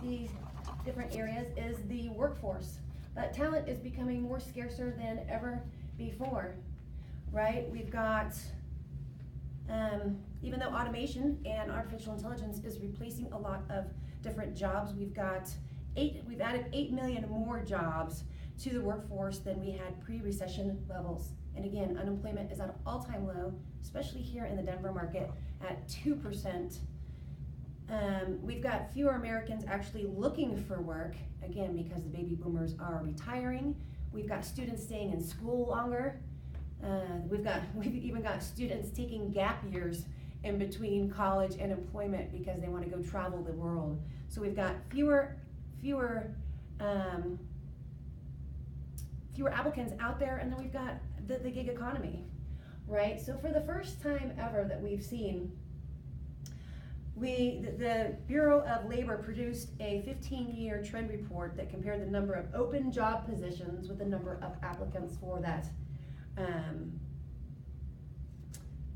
these different areas is the workforce. But talent is becoming more scarcer than ever before, right? We've got, even though automation and artificial intelligence is replacing a lot of different jobs, we've added 8 million more jobs to the workforce than we had pre-recession levels. And again, unemployment is at an all-time low, especially here in the Denver market at 2%. We've got fewer Americans actually looking for work, again, because the baby boomers are retiring. We've got students staying in school longer. We've even got students taking gap years in between college and employment because they want to go travel the world. So we've got fewer applicants out there, and then we've got the gig economy, right? So for the first time ever that we've seen, the Bureau of Labor produced a 15-year trend report that compared the number of open job positions with the number of applicants for that,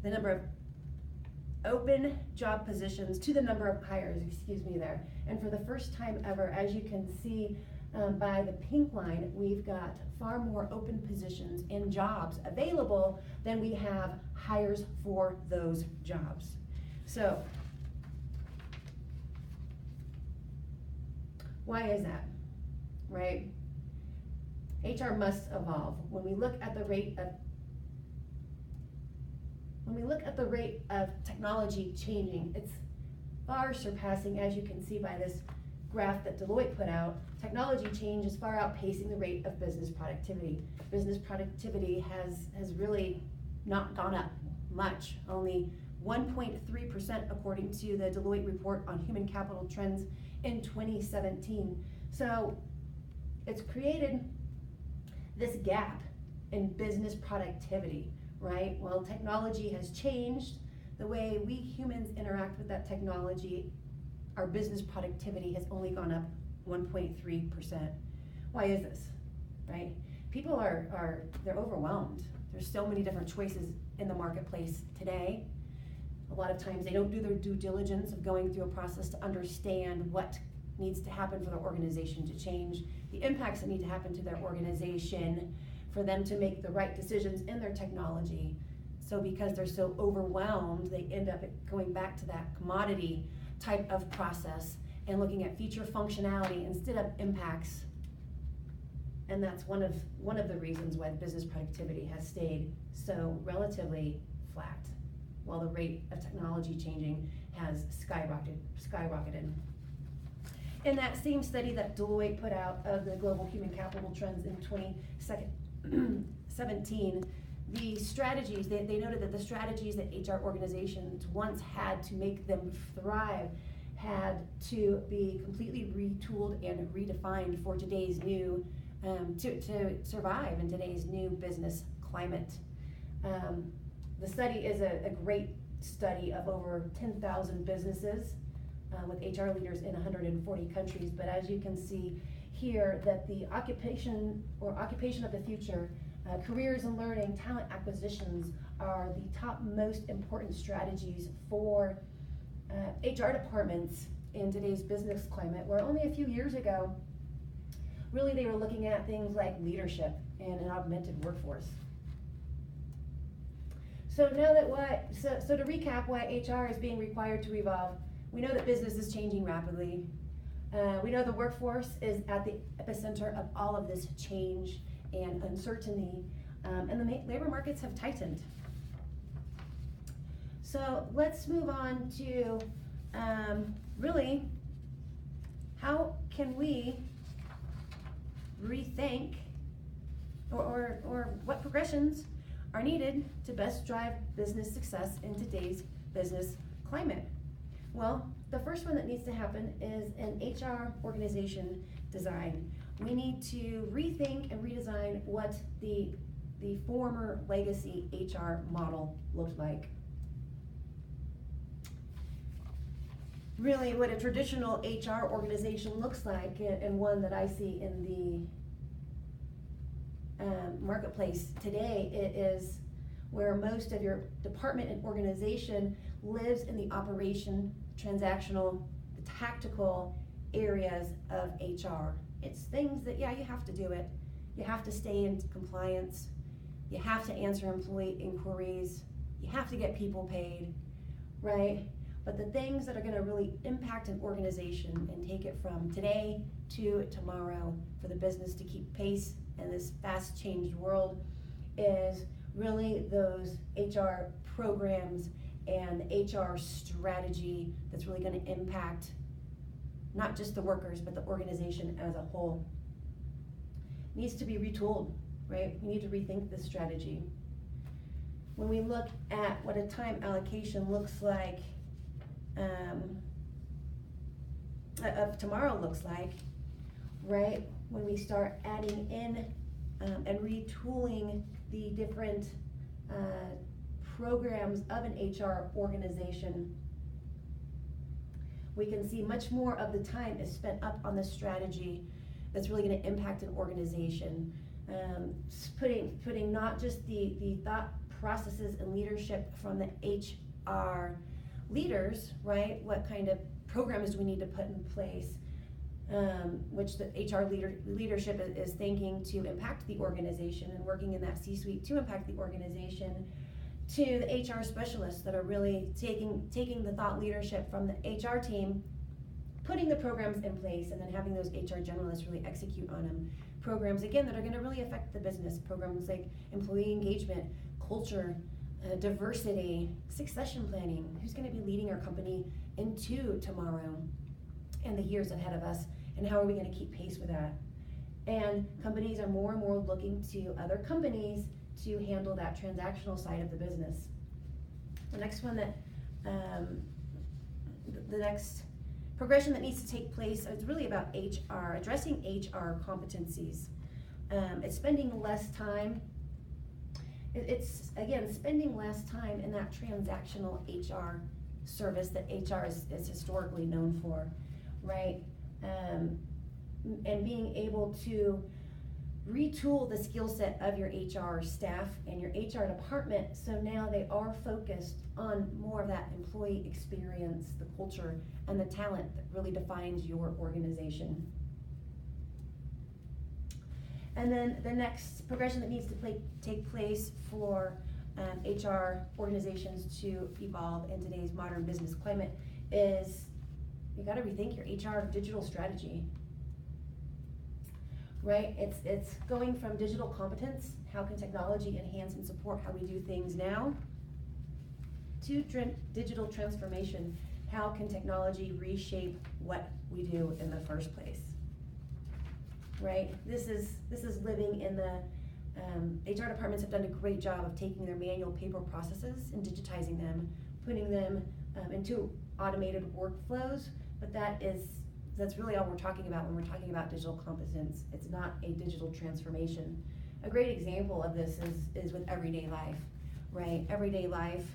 the number of open job positions to the number of hires, there. And for the first time ever, as you can see by the pink line, we've got far more open positions and jobs available than we have hires for those jobs. So, why is that, right? HR must evolve. When we look at the rate of technology changing, it's far surpassing, as you can see by this graph that Deloitte put out. Technology change is far outpacing the rate of business productivity. Business productivity has really not gone up much, only 1.3% according to the Deloitte report on human capital trends in 2017. So it's created this gap in business productivity, right? Well, technology has changed the way we humans interact with that technology. Our business productivity has only gone up 1.3%. Why is this, right? People they're overwhelmed. There's so many different choices in the marketplace today. A lot of times they don't do their due diligence of going through a process to understand what needs to happen for their organization to change, the impacts that need to happen to their organization for them to make the right decisions in their technology. So because they're so overwhelmed, they end up going back to that commodity type of process and looking at feature functionality instead of impacts. And that's one of the reasons why the business productivity has stayed so relatively flat, while the rate of technology changing has skyrocketed. In that same study that Deloitte put out of the global human capital trends in 2017, the strategies, they noted that the strategies that HR organizations once had to make them thrive had to be completely retooled and redefined for today's new, to survive in today's new business climate. The study is a great study of over 10,000 businesses with HR leaders in 140 countries, but as you can see here, that the occupation of the future, careers and learning, talent acquisitions are the top most important strategies for HR departments in today's business climate, where only a few years ago, really they were looking at things like leadership and an augmented workforce. So now that so to recap why HR is being required to evolve, we know that business is changing rapidly. We know the workforce is at the epicenter of all of this change and uncertainty, and the labor markets have tightened. So let's move on to really, how can we rethink or what progressions are needed to best drive business success in today's business climate? Well, the first one that needs to happen is an HR organization design. We need to rethink and redesign what the former legacy HR model looked like. Really, what a traditional HR organization looks like, and one that I see in the marketplace today, it is where most of your department and organization lives in the operation, transactional, the tactical, areas of HR. It's things that, yeah, you have to do it. You have to stay in compliance. You have to answer employee inquiries. You have to get people paid, right? But the things that are gonna really impact an organization and take it from today to tomorrow for the business to keep pace in this fast changed world is really those HR programs and HR strategy that's really gonna impact not just the workers, but the organization as a whole. It needs to be retooled, right? We need to rethink this strategy. When we look at what a time allocation looks like, of tomorrow looks like, right? When we start adding in and retooling the different programs of an HR organization, we can see much more of the time is spent up on the strategy that's really going to impact an organization. Putting not just the thought processes and leadership from the HR leaders, right? What kind of programs do we need to put in place, which the HR leadership is thinking to impact the organization and working in that C-suite to impact the organization, to the HR specialists that are really taking the thought leadership from the HR team, putting the programs in place, and then having those HR generalists really execute on them. Programs, again, that are gonna really affect the business. Programs like employee engagement, culture, diversity, succession planning. Who's gonna be leading our company into tomorrow and the years ahead of us, and how are we gonna keep pace with that? And companies are more and more looking to other companies to handle that transactional side of the business. The next one that, the next progression that needs to take place is really about HR, addressing HR competencies. It's spending less time. It's again, spending less time in that transactional HR service that HR is historically known for, right? And being able to retool the skill set of your HR staff and your HR department, so now they are focused on more of that employee experience, the culture, and the talent that really defines your organization. And then the next progression that needs to take place for HR organizations to evolve in today's modern business climate is you gotta rethink your HR digital strategy. Right, it's going from digital competence, how can technology enhance and support how we do things now, to digital transformation, how can technology reshape what we do in the first place. Right, this is living in the, HR departments have done a great job of taking their manual paper processes and digitizing them, putting them into automated workflows, but that's really all we're talking about when we're talking about digital competence. It's not a digital transformation. A great example of this is with everyday life, right? Everyday life,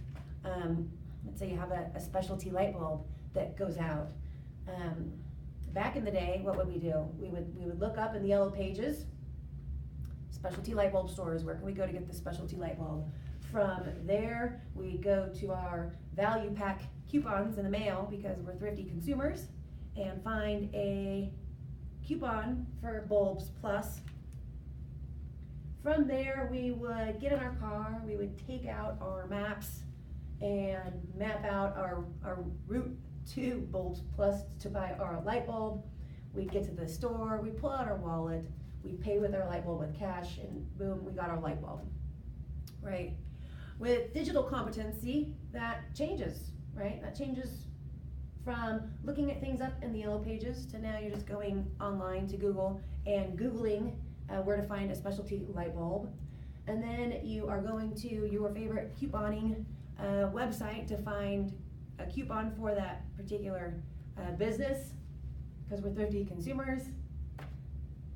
let's say you have a specialty light bulb that goes out. Back in the day, what would we do? We would look up in the yellow pages, specialty light bulb stores, where can we go to get the specialty light bulb? From there, we go to our value pack coupons in the mail because we're thrifty consumers, and find a coupon for Bulbs Plus. From there, we would get in our car, we would take out our maps and map out our route to Bulbs Plus to buy our light bulb. We'd get to the store, we'd pull out our wallet, we'd pay with our light bulb with cash, and boom, we got our light bulb, right? With digital competency, that changes, right? That changes from looking at things up in the yellow pages to now you're just going online to Google and Googling where to find a specialty light bulb. And then you are going to your favorite couponing website to find a coupon for that particular business, because we're thrifty consumers.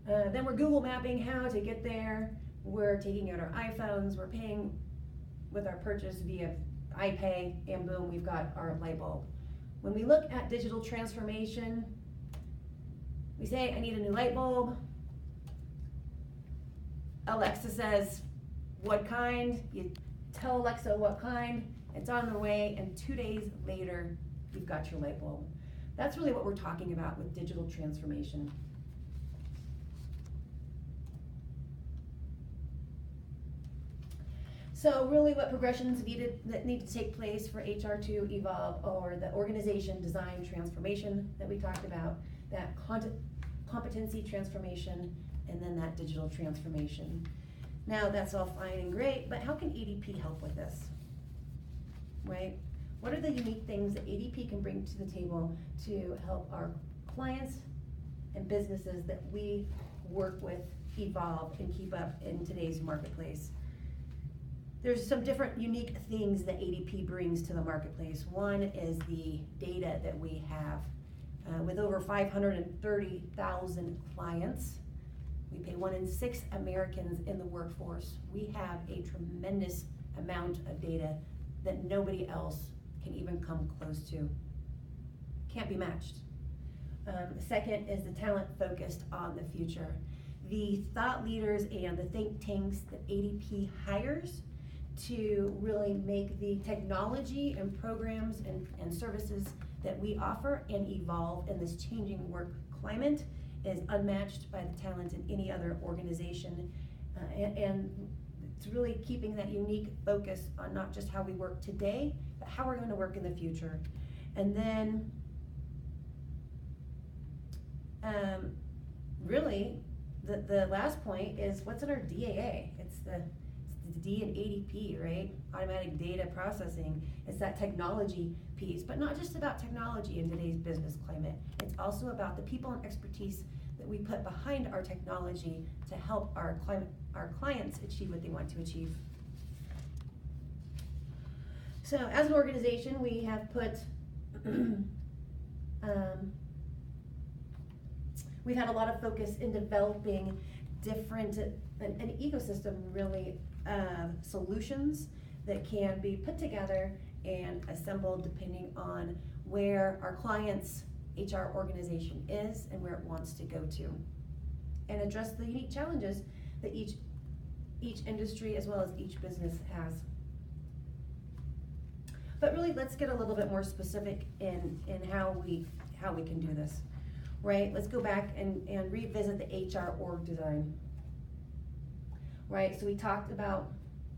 Then we're Google mapping how to get there. We're taking out our iPhones, we're paying with our purchase via iPay, and boom, we've got our light bulb. When we look at digital transformation, we say, I need a new light bulb. Alexa says, what kind? You tell Alexa what kind, it's on the way, and 2 days later, you've got your light bulb. That's really what we're talking about with digital transformation. So really what progressions that need to take place for HR to evolve, or the organization design transformation that we talked about, that competency transformation, and then that digital transformation. Now that's all fine and great, but how can ADP help with this, right? What are the unique things that ADP can bring to the table to help our clients and businesses that we work with evolve and keep up in today's marketplace? There's some different unique things that ADP brings to the marketplace. One is the data that we have. With over 530,000 clients, we pay 1 in 6 Americans in the workforce. We have a tremendous amount of data that nobody else can even come close to. Can't be matched. Second is the talent focused on the future. The thought leaders and the think tanks that ADP hires to really make the technology and programs and services that we offer and evolve in this changing work climate is unmatched by the talent in any other organization. And it's really keeping that unique focus on not just how we work today, but how we're going to work in the future. And then really the last point is what's in our DAA. It's the D in ADP, right? Automatic data processing. It's that technology piece, but not just about technology in today's business climate. It's also about the people and expertise that we put behind our technology to help our clients achieve what they want to achieve. So as an organization, we have put, we've had a lot of focus in developing different, an ecosystem really, solutions that can be put together and assembled depending on where our client's HR organization is and where it wants to go to, and address the unique challenges that each industry as well as each business has. But really, let's get a little bit more specific in how we can do this, right? Let's go back and revisit the HR org design. Right, so we talked about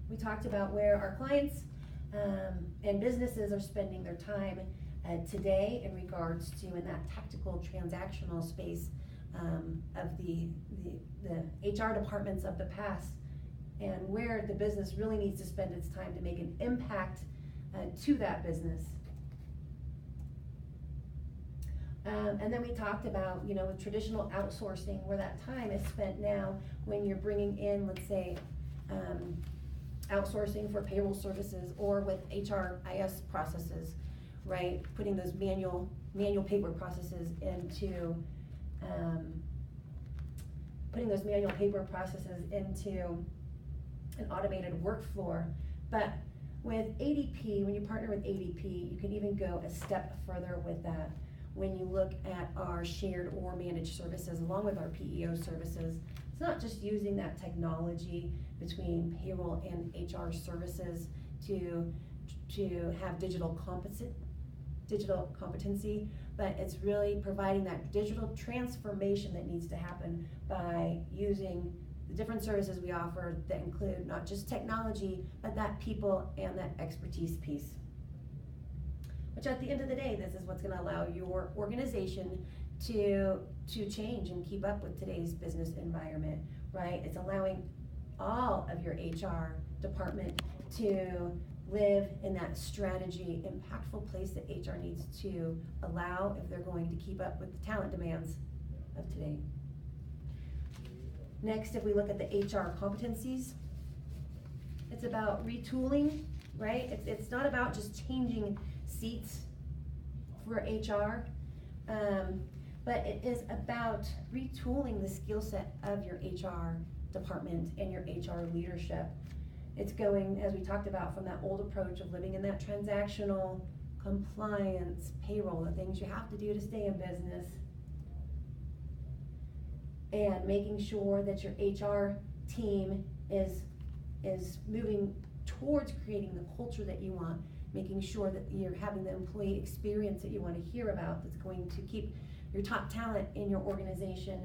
where our clients and businesses are spending their time today in regards to in that tactical transactional space of the HR departments of the past, and where the business really needs to spend its time to make an impact to that business. And then we talked about, with traditional outsourcing, where that time is spent now when you're bringing in, let's say, outsourcing for payroll services or with HRIS processes, right? Putting those manual paper processes into an automated workflow. But with ADP, when you partner with ADP, you can even go a step further with that. When you look at our shared or managed services along with our PEO services, it's not just using that technology between payroll and HR services to have digital competency, but it's really providing that digital transformation that needs to happen by using the different services we offer that include not just technology, but that people and that expertise piece. Which at the end of the day, this is what's going to allow your organization to change and keep up with today's business environment, right? It's allowing all of your HR department to live in that strategy, impactful place that HR needs to allow if they're going to keep up with the talent demands of today. Next, if we look at the HR competencies, it's about retooling, right? It's not about just changing seats for HR, but it is about retooling the skill set of your HR department and your HR leadership. It's going, as we talked about, from that old approach of living in that transactional compliance, payroll, the things you have to do to stay in business, and making sure that your HR team is moving towards creating the culture that you want making sure that you're having the employee experience that you want to hear about, that's going to keep your top talent in your organization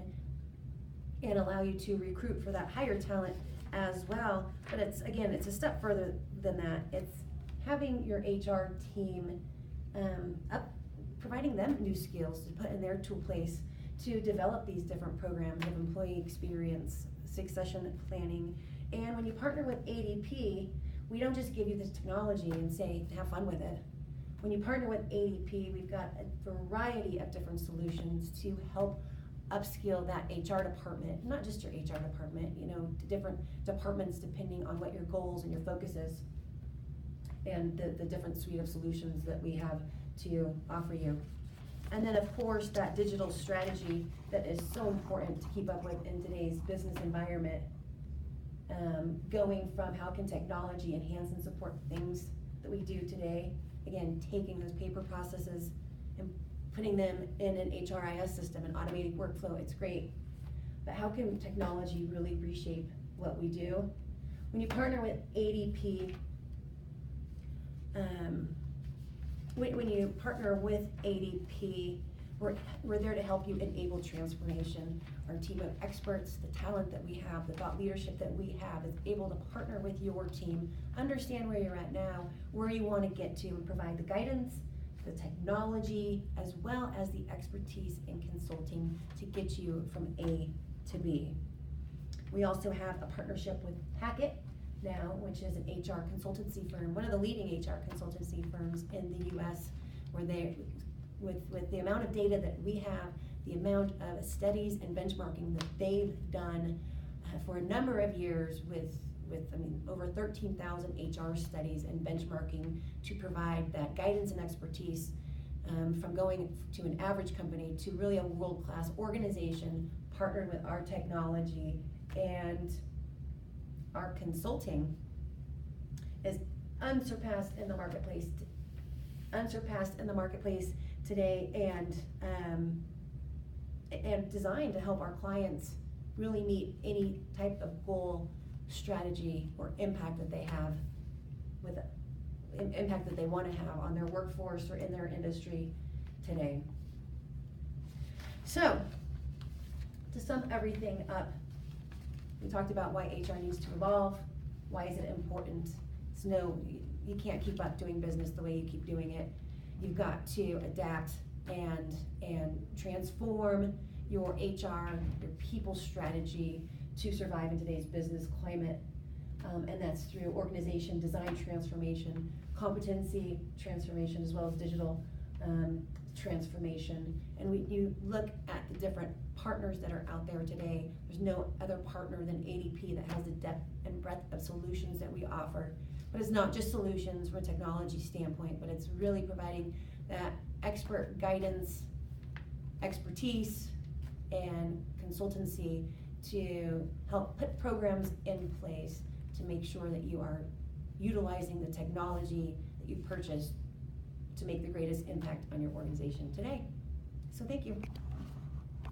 and allow you to recruit for that higher talent as well. But it's, again, it's a step further than that. It's having your HR team providing them new skills to put in their tool place to develop these different programs of employee experience, succession planning. And when you partner with ADP, we don't just give you this technology and say, have fun with it. When you partner with ADP, we've got a variety of different solutions to help upskill that HR department, not just your HR department, you know, different departments depending on what your goals and your focus is, and the different suite of solutions that we have to offer you. And then of course that digital strategy that is so important to keep up with in today's business environment, going from how can technology enhance and support things that we do today, again, taking those paper processes and putting them in an HRIS system, an automated workflow, it's great. But how can technology really reshape what we do? When you partner with ADP, when you partner with ADP, we're there to help you enable transformation. Our team of experts, the talent that we have, the thought leadership that we have is able to partner with your team, understand where you're at now, where you want to get to, and provide the guidance, the technology, as well as the expertise in consulting to get you from A to B. We also have a partnership with Hackett now, which is an HR consultancy firm, one of the leading HR consultancy firms in the US, where they, with the amount of data that we have, the amount of studies and benchmarking that they've done for a number of years with over 13,000 HR studies and benchmarking to provide that guidance and expertise, from going to an average company to really a world-class organization partnered with our technology, and our consulting is unsurpassed in the marketplace today, and designed to help our clients really meet any type of goal, strategy, or impact that they have with impact that they want to have on their workforce or in their industry today. So, to sum everything up, we talked about why HR needs to evolve. Why is it important? So no, you can't keep up doing business the way you keep doing it. You've got to adapt and transform your HR, your people strategy to survive in today's business climate. And that's through organization design transformation, competency transformation, as well as digital transformation. And you look at the different partners that are out there today, there's no other partner than ADP that has the depth and breadth of solutions that we offer. But it's not just solutions from a technology standpoint, but it's really providing that expert guidance, expertise, and consultancy to help put programs in place to make sure that you are utilizing the technology that you've purchased to make the greatest impact on your organization today. So thank you.